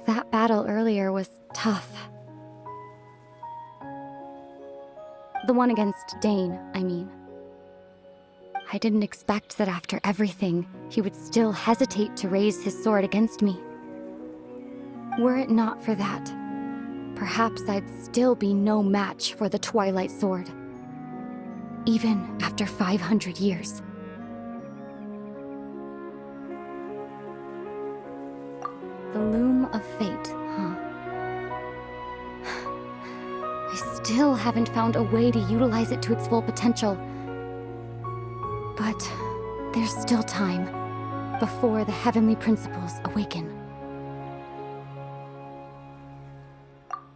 That battle earlier was tough. The one against Dane, I mean. I didn't expect that after everything, he would still hesitate to raise his sword against me. Were it not for that, perhaps I'd still be no match for the Twilight Sword. Even after 500 years. The Loom of Fate, huh? I still haven't found a way to utilize it to its full potential. But there's still time before the heavenly principles awaken.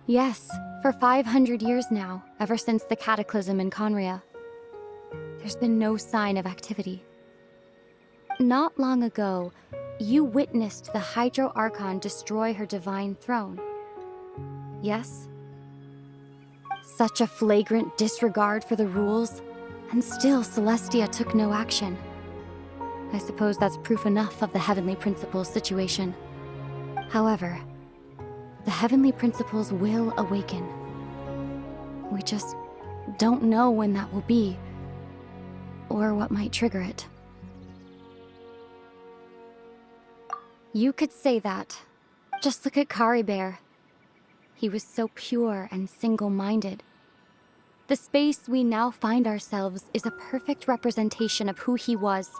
Yes, for 500 years now, ever since the cataclysm in Conria, there's been no sign of activity. Not long ago, you witnessed the Hydro Archon destroy her divine throne. Yes? Such a flagrant disregard for the rules, and still Celestia took no action. I suppose that's proof enough of the Heavenly Principles situation. However, the Heavenly Principles will awaken. We just don't know when that will be, or what might trigger it. You could say that. Just look at Caribert. He was so pure and single-minded. The space we now find ourselves is a perfect representation of who he was.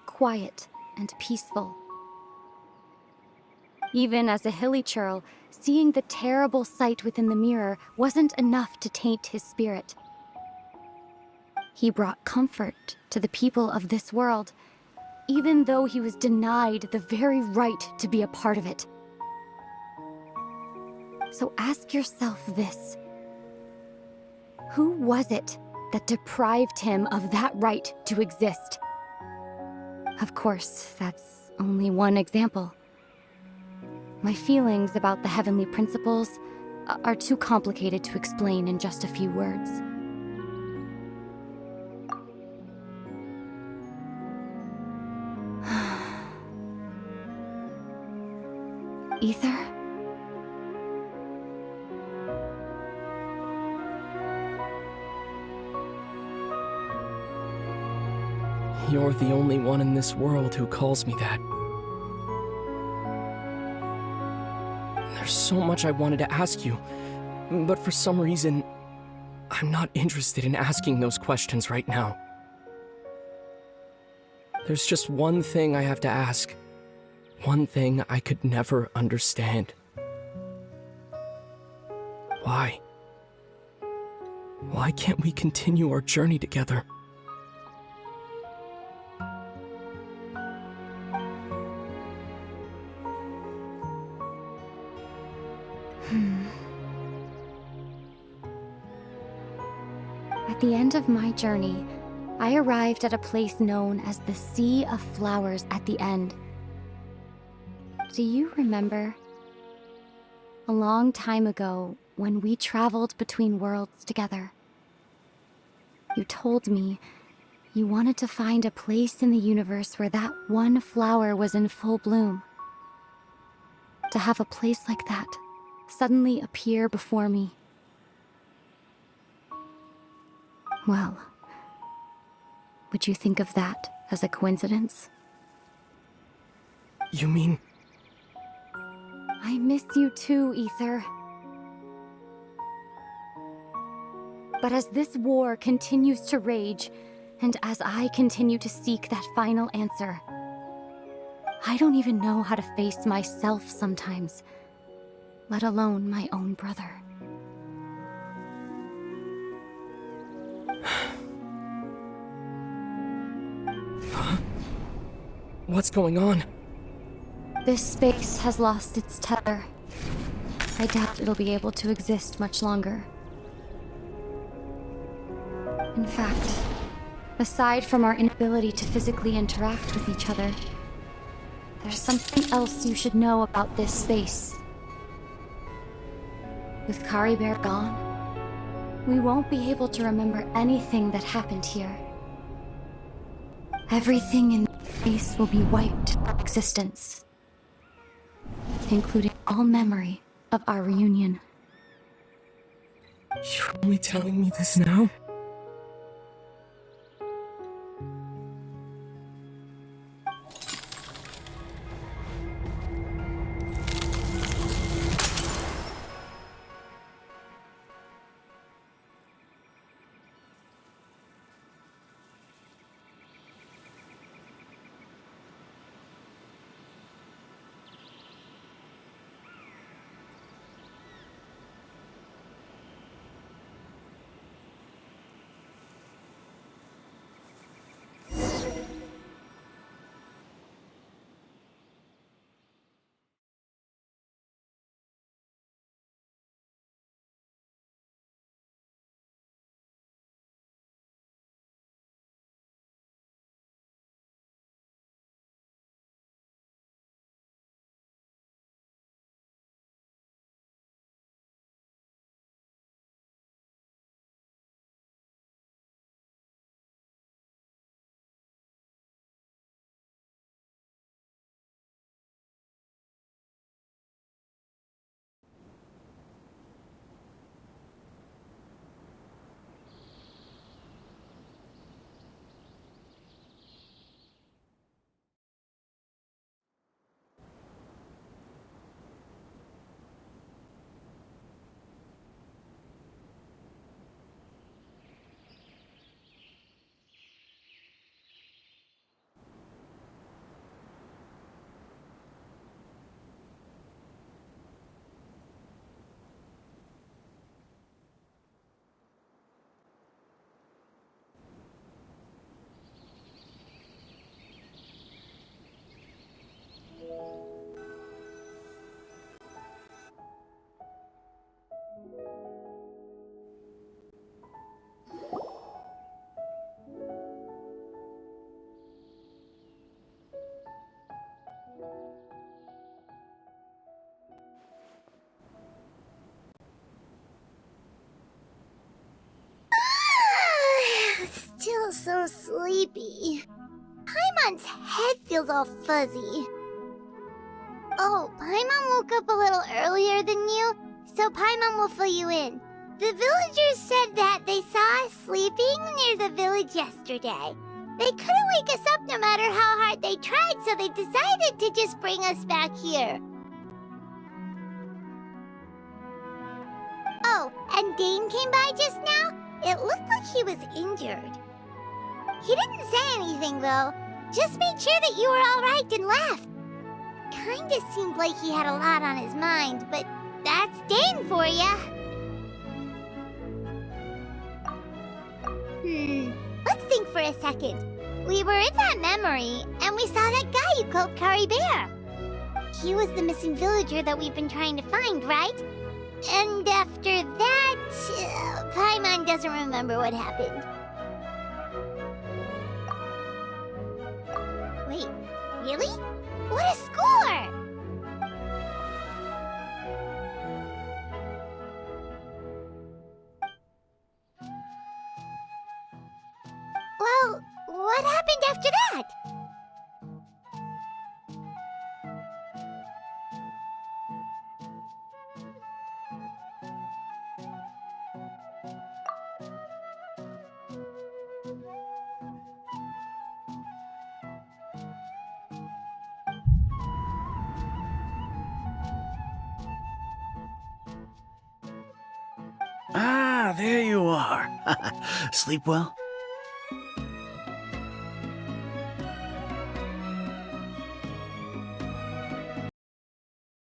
Quiet and peaceful. Even as a hilly churl, seeing the terrible sight within the mirror wasn't enough to taint his spirit. He brought comfort to the people of this world, even though he was denied the very right to be a part of it. So ask yourself this. Who was it that deprived him of that right to exist? Of course, that's only one example. My feelings about the Heavenly Principles are too complicated to explain in just a few words. Ether? You're the only one in this world who calls me that. There's so much I wanted to ask you, but for some reason, I'm not interested in asking those questions right now. There's just one thing I have to ask. One thing I could never understand. Why? Why can't we continue our journey together? At the end of my journey, I arrived at a place known as the Sea of Flowers at the End. Do you remember? A long time ago, when we traveled between worlds together. You told me you wanted to find a place in the universe where that one flower was in full bloom. To have a place like that suddenly appear before me. Well, would you think of that as a coincidence? You mean... I miss you too, Ether. But as this war continues to rage, and as I continue to seek that final answer, I don't even know how to face myself sometimes, let alone my own brother. What's going on? This space has lost its tether. I doubt it'll be able to exist much longer. In fact, aside from our inability to physically interact with each other, there's something else you should know about this space. With Caribert gone, we won't be able to remember anything that happened here. Everything in this space will be wiped from existence. including all memory of our reunion. You're only telling me this now? Still so sleepy. Paimon's head feels all fuzzy. Oh, Paimon woke up a little earlier than you, so Paimon will fill you in. The villagers said that they saw us sleeping near the village yesterday. They couldn't wake us up no matter how hard they tried, so they decided to just bring us back here. Oh, and Dane came by just now. It looked like he was injured. He didn't say anything, though. Just made sure that you were all right and left. Kinda seemed like he had a lot on his mind, but that's Dane for ya. Let's think for a second. We were in that memory, and we saw that guy you called Kari Bear. He was the missing villager that we've been trying to find, right? And after that, Paimon doesn't remember what happened. Wait, really? What a score! Well, what happened after that? Ah, there you are. Sleep well?